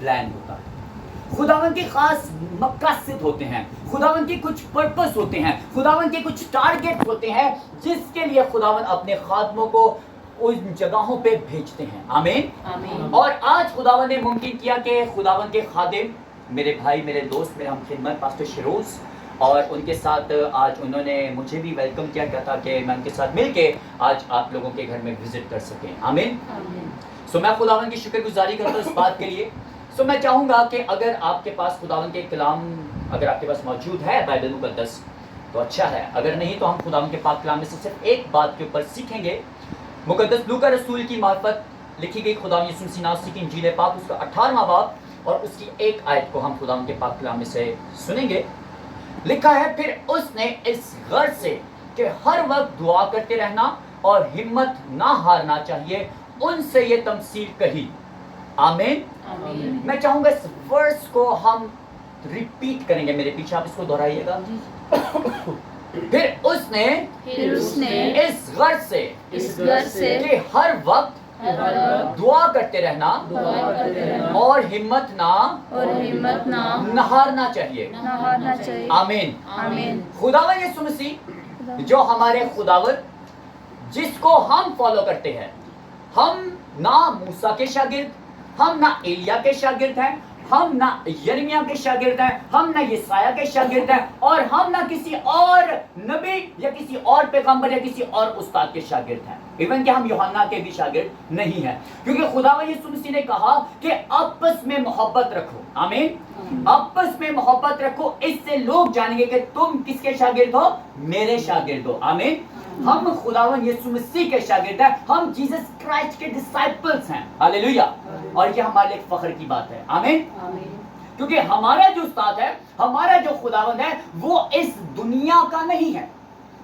Plan ہوتا ہے, خداوند کے خاص مقاصد ہوتے ہیں, خداوند کے کچھ پرپس ہوتے ہیں, خداوند کے کچھ ٹارگیٹ ہوتے ہیں جس کے لیے خداوند اپنے خادموں کو ان جگہوں پہ بھیجتے ہیں. آمین. اور آج خداوند نے ممکن کیا کہ خداوند کے خادم میرے بھائی, میرے دوست, میرے ہم خدمت پاسٹر شیروز, اور ان کے ساتھ آج انہوں نے مجھے بھی ویلکم کیا تھا کہ میں ان کے ساتھ مل کے آج آپ لوگوں کے گھر میں وزٹ کر سکیں. آمین. سو میں خداوند کی شکر گزاری کرتا ہوں اس بات کے لیے. سو میں چاہوں گا کہ اگر آپ کے پاس خداوند کے کلام اگر آپ کے پاس موجود ہے بائبل مقدس تو اچھا ہے, اگر نہیں تو ہم خداوند کے پاک کلام میں سے صرف ایک بات کے اوپر سیکھیں گے. مقدس لوکا رسول کی معرفت لکھی گئی خداوند یسوع مسیح ناصری کی انجیل پاک, اس کا 18واں باب اور اس کی ایک آیت کو ہم خداوند کے پاک کلام میں سے سنیں گے. لکھا ہے, پھر اس نے اس غرض سے کہ ہر وقت دعا کرتے رہنا اور ہمت نہ ہارنا چاہیے ان سے یہ تمثیل کہی. آمین. میں چاہوں گا اس ورس کو ہم ریپیٹ کریں گے میرے پیچھے, آپ اس کو دہرائیے گا. پھر اس نے اس غرض سے کہ ہر وقت دعا کرتے رہنا اور ہمت نہ ہارنا چاہیے. آمین. خداوند یسوع مسیح جو ہمارے خداوند جس کو ہم فالو کرتے ہیں, ہم نہ موسیٰ کے شاگرد, ہم نہ ایلیا کے شاگرد ہیں, ہم نہ یرمیہ کے شاگرد ہیں, ہم نہ یسایہ کے شاگرد ہیں, اور ہم نہ کسی اور نبی یا کسی اور پیغمبر یا کسی اور استاد کے شاگرد ہیں. ایون کہ ہم یوحنا کے بھی شاگرد نہیں ہیں, کیونکہ خداوند یسوع مسیح نے کہا کہ آپس میں محبت رکھو. آمین. آپس میں محبت رکھو, اس سے لوگ جانیں گے کہ تم کس کے شاگرد ہو, میرے شاگرد ہو. آمین. ہم خداوند یسوع مسیح کے شاگرد ہیں, ہم جیسس کرائسٹ کے ڈسائپلز ہیں. ہاللیلویا. اور یہ ہمارے لیے فخر کی بات ہے. آمین. کیونکہ ہمارا جو استاد ہے, ہمارا جو خداوند ہے, وہ اس دنیا کا نہیں ہے.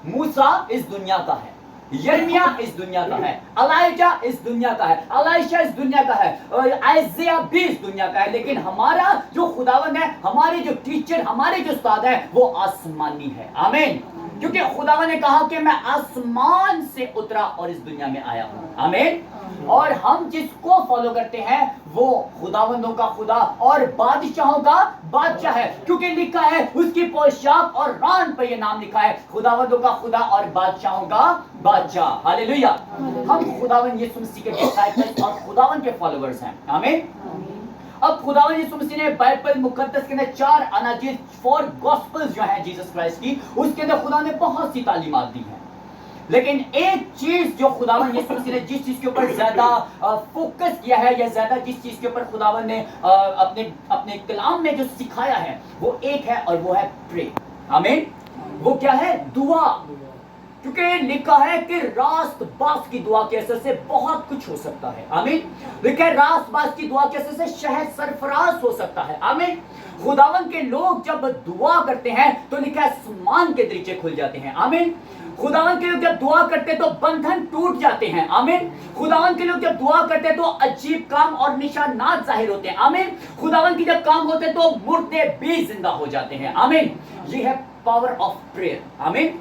موسیٰ اس دنیا کا ہے, یرمیہ اس دنیا کا ہے, الائجہ اس دنیا کا ہے, الائشہ اس دنیا کا ہے, اور آئزیہ بھی اس دنیا کا ہے. لیکن ہمارا جو خداوند ہے, ہمارے جو ٹیچر, ہمارے جو استاد ہے, وہ آسمانی ہے. آمین. کیونکہ خداوند نے کہا کہ میں آسمان سے اترا اور اس دنیا میں آیا ہوں. آمین. اور ہم جس کو فالو کرتے ہیں وہ خداوندوں کا خدا اور بادشاہوں کا بادشاہ ہے, کیونکہ لکھا ہے اس کی پوشاک اور ران پہ یہ نام لکھا ہے, خداوندوں کا خدا اور بادشاہوں کا بادشاہ. ہاللیلویا. ہم خداوند یسوع مسیح کے ڈسائپلز اور خداوند کے فالوورز ہیں. آمین. اب خداوند یسوع مسیح نے بائبل مقدس کے اندر 4 اناجیل 4 گاسپلز جو ہیں جیسس کرائسٹ کی, اس کے اندر خدا نے بہت سی تعلیمات دی ہیں. لیکن ایک چیز جو خداوند یسوع مسیح نے جس چیز کے اوپر زیادہ فوکس کیا ہے, یا زیادہ جس چیز کے اوپر خداوند نے اپنے کلام میں جو سکھایا ہے, وہ ایک ہے اور وہ ہے پرے. آمین. وہ کیا ہے؟ دعا. کیونکہ لکھا ہے کہ راست باز کی دعا کے اثر سے بہت کچھ ہو سکتا ہے. آمین. لکھا ہے راست باز کی دعا کے اثر سے شہد سرفراز ہو سکتا ہے. آمین. خداوند کے لوگ جب دعا کرتے ہیں تو لکھا ہے آسمان کے دریچے کھل جاتے ہیں. آمین. خداوند کے لوگ جب دعا کرتے ہیں تو بندھن ٹوٹ جاتے ہیں. آمین. خداوند کے لوگ جب دعا کرتے ہیں تو عجیب کام اور نشانات ظاہر ہوتے ہیں. آمین. خداوند کی جب کام ہوتے ہیں تو مردے بھی زندہ ہو جاتے ہیں. آمین. یہ ہے پاور آف پریئر. آمین.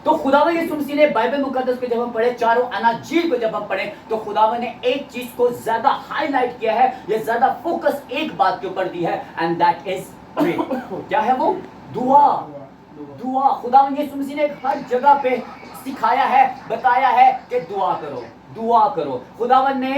تو خداوند یسوع مسیح نے بائبل مقدس کو جب ہم پڑھے, 4 اناجیل کو جب ہم پڑھے, تو خداوند نے ایک چیز کو زیادہ ہائی لائٹ کیا ہے, یہ زیادہ فوکس ایک بات کے اوپر دی ہے, اینڈ دیٹ از پرے. کیا ہے وہ؟ دعا. دعا. خداوند یسوع مسیح نے ہر جگہ پہ سکھایا ہے, بتایا ہے کہ دعا کرو, دعا کرو. خداوند نے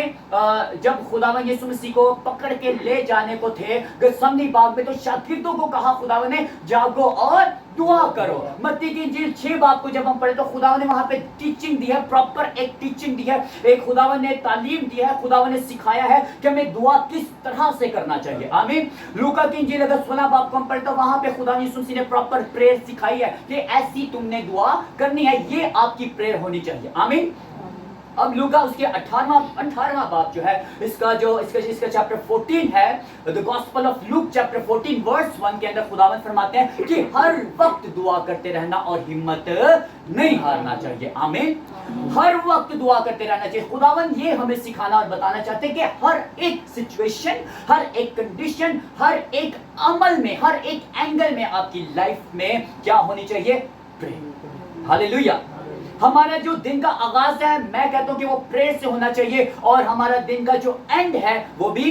جب خداوند یسوع مسیح کو پکڑ کے لے جانے کو تھے گثسمنی باغ میں, تو شاگردوں کو کہا خداوند نے جاگو اور دعا کرو. متی کی انجیل 6 باب کو جب ہم پڑھے تو خداوند نے وہاں پہ ٹیچنگ دی ہے, پراپر ایک ٹیچنگ دی ہے, ایک خداوند نے تعلیم دی ہے, خداوند نے سکھایا ہے کہ ہمیں دعا کس طرح سے کرنا چاہیے. آمین. لوکا کی انجیل اگر 16 باب کو ہم پڑھے تو وہاں پہ خداوند یسوع مسیح نے پراپر پریئر سکھائی ہے کہ ایسی تم نے دعا کرنی ہے, یہ آپ کی پریئر ہونی چاہیے. آمین. اب لوکا اس کے 18واں باب جو ہے, اس کا چیپٹر 14 ہے, the gospel of Luke chapter 14 verse 1 کے اندر خداوند فرماتے ہیں کہ ہر وقت دعا کرتے رہنا اور ہمت نہیں ہارنا چاہیے. آمین. ہر وقت دعا کرتے رہنا چاہیے. خداوند یہ ہمیں سکھانا اور بتانا چاہتے ہیں کہ ہر ایک سچویشن, ہر ایک کنڈیشن, ہر ایک عمل میں, ہر ایک اینگل میں آپ کی لائف میں کیا ہونی چاہیے؟ پرے. ہاللیلویا. ہمارا جو دن کا آغاز ہے, میں کہتا ہوں کہ وہ پریئر سے ہونا چاہیے, اور ہمارا دن کا جو اینڈ ہے وہ بھی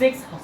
6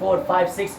4 5 6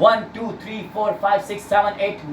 1 2 3 4 5 6 7 8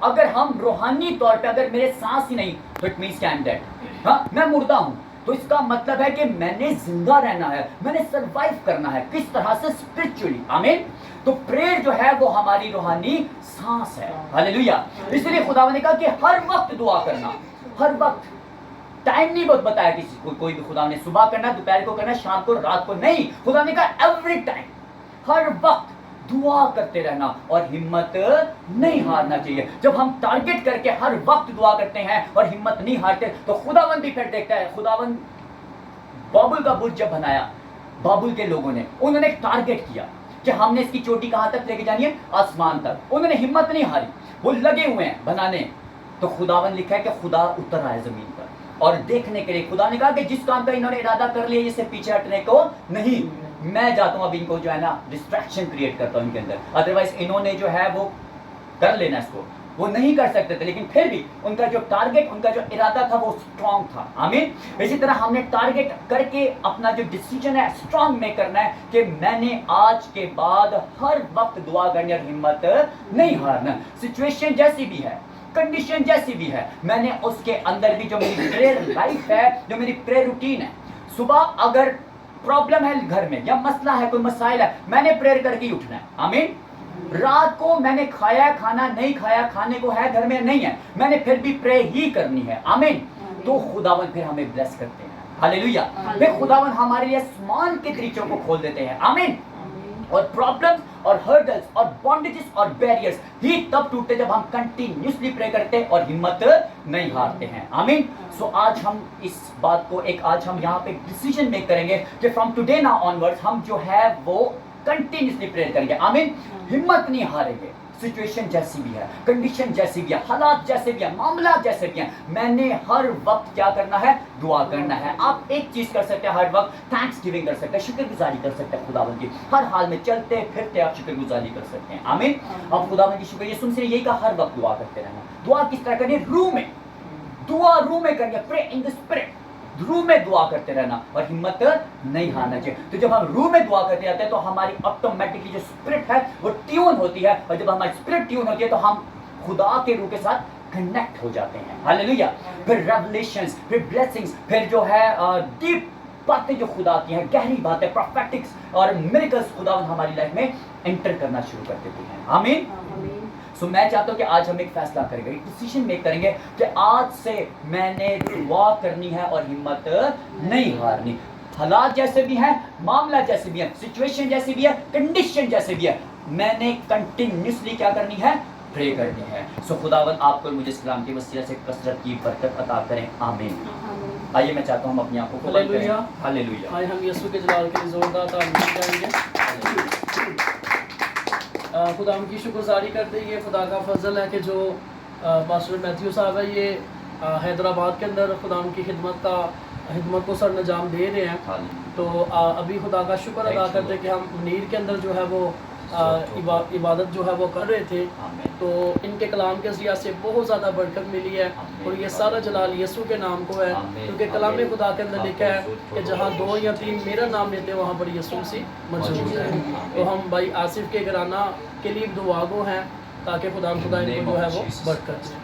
اگر ہم روحانی طور پہ اگر میرے سانس ہی نہیں تو اٹ مینس کہ آئی ایم ڈیڈ. ہاں میں مردہ ہوں تو اس کا مطلب ہے کہ میں نے زندہ رہنا ہے, میں نے سروائیو کرنا ہے. کس طرح سے؟ اسپرچولی. آمین. تو پریئر جو ہے وہ ہماری روحانی سانس ہے. ہاللیلویا. اس لیے خدا نے کہا کہ ہر وقت دعا کرنا, ہر وقت. ٹائم نہیں بہت بتایا کسی کو, کوئی بھی خدا نے صبح کرنا, دوپہر کو کرنا, شام کو, رات کو نہیں. خدا نے کہا ایوری ٹائم, ہر وقت دعا کرتے رہنا اور ہمت نہیں ہارنا چاہیے. جب ہم ٹارگٹ کر کے ہر وقت دعا کرتے ہیں اور ہمت نہیں ہارتے تو خداوند بھی پھر دیکھتا ہے. خداوند بابل کا برج جب بنایا بابل کے لوگوں نے, انہوں نے ایک ٹارگٹ کیا کہ ہم نے اس کی چوٹی کہاں تک لے کے جانی ہے؟ آسمان تک. انہوں نے ہمت نہیں ہاری, وہ لگے ہوئے ہیں بنانے. تو خداوند لکھا ہے کہ خدا اتر آئے زمین پر اور دیکھنے کے لیے. خدا نے کہا کہ جس کام کا انہوں نے ارادہ کر لیا اس سے پیچھے ہٹنے کو نہیں, میں جاتا ہوں اب ان کو جو ہے نا ڈسٹریکشن کریٹ کرتا ہوں ان کے اندر. ادروائز انہوں نے جو ہے وہ کر لینا اس کو, وہ نہیں کر سکتے تھے, لیکن پھر بھی ان کا جو ٹارگٹ, ان کا جو ارادہ تھا وہ اسٹرانگ تھا. آمین. اسی طرح ہم نے ٹارگٹ کر کے اپنا جو ڈیسیجن ہے اسٹرانگ میں کرنا ہے کہ میں نے آج کے بعد ہر وقت دعا کرنی اور ہمت نہیں ہارنا. سچویشن جیسی بھی ہے, کنڈیشن جیسی بھی ہے, میں نے اس کے اندر بھی جو میری پریئر لائف ہے, جو میری پریئر روٹین ہے, صبح اگر پرابلم ہے گھر میں یا مسئلہ ہے, کوئی مسائل ہے, میں نے پریئر کر کے ہی اٹھنا ہے. آمین. رات کو میں نے کھایا کھانا نہیں کھایا, کھانے کو ہے گھر میں نہیں ہے, میں نے پھر بھی پرے ہی کرنی ہے. آمین. تو خداوند پھر ہمیں بلیس کرتے ہیں. ہاللیلویا. پھر خداوند ہمارے لیے آسمان کے دریچوں کو کھول دیتے ہیں. آمین. اور پرابلمز اور ہرڈلز اور بانڈیجز اور بیریئرز ہی تب ٹوٹتے جب ہم کنٹینیوسلی پرے کرتے اور ہمت نہیں ہارتے ہیں. آمین. سو آج ہم اس بات کو آج ہم یہاں پہ ڈیسیجن میک کریں گے کہ فرام ٹوڈے ناؤ آنورڈز ہم جو ہے وہ کنٹینیوسلی پریئر کریں گے. آمین. ہمت نہیں ہاریں گے. سچویشن جیسی بھی ہے, کنڈیشن جیسی بھی ہے, حالات جیسے بھی ہیں, معاملات جیسے بھی ہیں, میں نے ہر وقت کیا کرنا ہے؟ دعا کرنا ہے. آپ ایک چیز کر سکتے ہیں, ہر وقت تھینکس گیونگ کر سکتے ہیں, شکر گزاری کر سکتے ہیں خداوند کی. ہر حال میں چلتے پھرتے آپ شکر گزاری کر سکتے ہیں. آمین. اب خداوند کی شکر, یہ سن سے یہی کہا ہر وقت دعا کرتے رہنا. دعا کس طرح کرنی؟ روح میں. دعا روح میں کرنی ہے. پرے ان دی اسپرٹ. روح میں دعا کرتے رہنا اور ہمت نہیں ہارنا چاہیے. تو جب ہم روح میں دعا کرتے جاتے ہیں تو ہماری آٹومیٹکلی جو اسپرٹ ہے وہ ٹیون ہوتی ہے, اور جب ہماری اسپرٹ ٹیون ہوتی ہے تو ہم خدا کے روح کے ساتھ کنیکٹ ہو جاتے ہیں. ہاللیلویا. پھر ریولیشنز, پھر بلیسنگز, پھر جو ہے ڈیپ باتیں جو خدا کی ہیں, گہری باتیں, پروفیٹکس اور میریکلز خداوند ہماری لائف میں انٹر کرنا شروع کر دیتے ہیں. آمین. سو میں چاہتا ہوں کہ آج ہم ایک فیصلہ کریں گے, ایک ڈیسیژن میک کریں گے کہ آج سے میں نے دعا کرنی ہے اور ہمت نہیں ہارنی. حالات جیسے بھی ہیں, معاملہ جیسے بھی ہیں, سچویشن جیسی بھی ہے, کنڈیشن جیسے بھی ہے, میں نے کنٹینیوسلی کیا کرنی ہے؟ پرے کرنی ہے. سو خداوند آپ کو مجھے اسلام کے وسیلہ سے کثرت کی برکت عطا کریں. آمین. آئیے میں چاہتا ہوں ہم اپنی آنکھوں کو بند کریں. ہاللیلویا. آئے ہم یسوع کے جلال کے لیے زوردار تعظیم کریں گے. خدا ہم کی شکر گزاری کرتے ہیں. یہ خدا کا فضل ہے کہ جو پاسٹر میتھیو صاحب ہے یہ حیدرآباد کے اندر خدا کی خدمت کو سر انجام دے رہے ہیں. تو ابھی خدا کا شکر ادا کرتے ہیں کہ ہم منیر کے اندر جو ہے وہ عبادت جو ہے وہ کر رہے تھے. تو ان کے کلام کے ذریعے سے بہت زیادہ برکت ملی ہے, اور یہ سارا جلال یسوع کے نام کو ہے, کیونکہ کلام خدا کے اندر لکھا ہے کہ جہاں 2 یا 3 میرا نام لیتے ہیں وہاں پر یسوع سی موجود ہے. تو ہم بھائی آصف کے گھرانہ کے لیے دعا گو ہیں تاکہ خدا ان کو جو ہے وہ برکت دے.